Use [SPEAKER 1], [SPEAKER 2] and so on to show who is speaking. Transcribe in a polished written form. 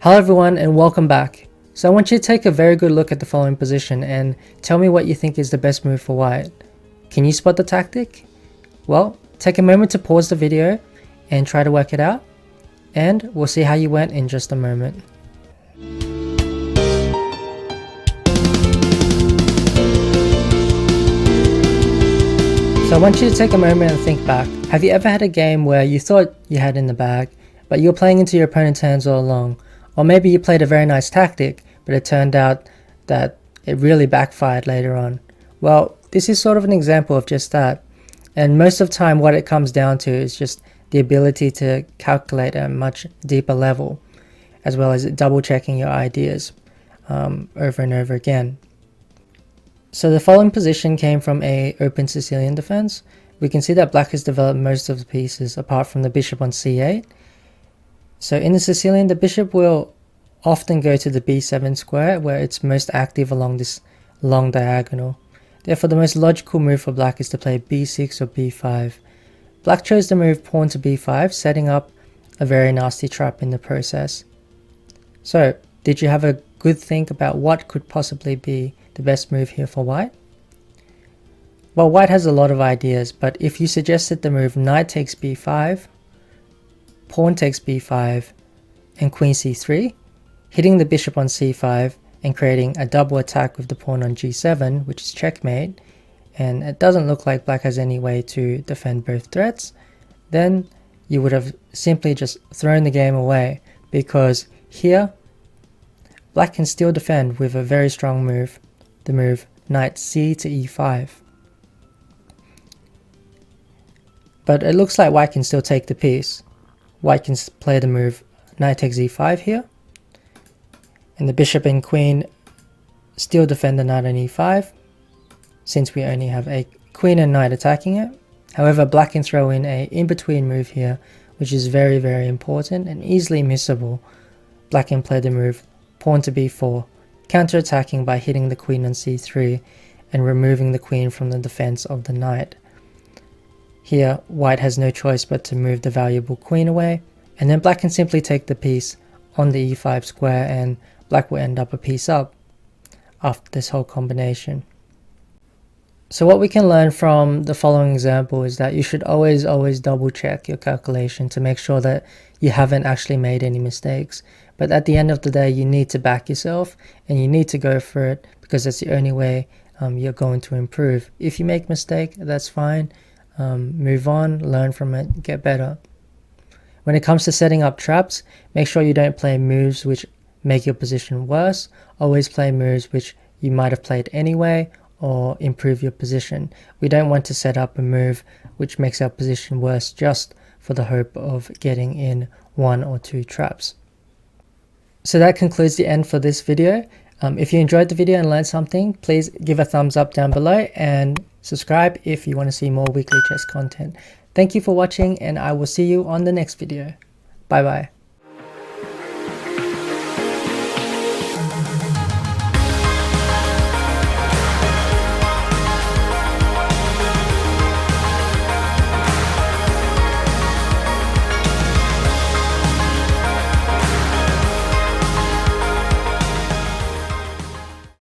[SPEAKER 1] Hello everyone and welcome back. So I want you to take a very good look at the following position and tell me what you think is the best move for white. Can you spot the tactic? Well, take a moment to pause the video and try to work it out, and we'll see how you went in just a moment. So I want you to take a moment and think back. Have you ever had a game where you thought you had in the bag, but you were playing into your opponent's hands all along? Or maybe you played a very nice tactic, but it turned out that it really backfired later on. Well, this is sort of an example of just that. And most of the time what it comes down to is just the ability to calculate at a much deeper level, as well as double checking your ideas over and over again. So the following position came from a open Sicilian defense. We can see that black has developed most of the pieces apart from the bishop on c8. So in the Sicilian, the bishop will often go to the b7 square where it's most active along this long diagonal. Therefore, the most logical move for black is to play b6 or b5. Black chose the move pawn to b5, setting up a very nasty trap in the process. So, did you have a good think about what could possibly be the best move here for white? Well, white has a lot of ideas, but if you suggested the move knight takes b5, pawn takes b5, and queen c3, hitting the bishop on c5 and creating a double attack with the pawn on g7, which is checkmate, and it doesn't look like black has any way to defend both threats, then you would have simply just thrown the game away, because here black can still defend with a very strong move, the move knight c to e5. But it looks like white can still take the piece. White can play the move knight takes e5 here, and the bishop and queen still defend the knight on e5, since we only have a queen and knight attacking it. However, black can throw in a in-between move here, which is very, very important and easily missable. Black can play the move pawn to b4, counter-attacking by hitting the queen on c3 and removing the queen from the defense of the knight. Here, white has no choice but to move the valuable queen away, and then black can simply take the piece on the e5 square and black will end up a piece up after this whole combination. So what we can learn from the following example is that you should always double check your calculation to make sure that you haven't actually made any mistakes. But at the end of the day, you need to back yourself and you need to go for it, because that's the only way you're going to improve. If you make a mistake, that's fine. Move on, learn from it, get better. When it comes to setting up traps, make sure you don't play moves which make your position worse. Always play moves which you might have played anyway or improve your position. We don't want to set up a move which makes our position worse just for the hope of getting in one or two traps. So that concludes the end for this video. If you enjoyed the video and learned something, please give a thumbs up down below and subscribe if you want to see more weekly chess content. Thank you for watching, and I will see you on the next video. Bye bye.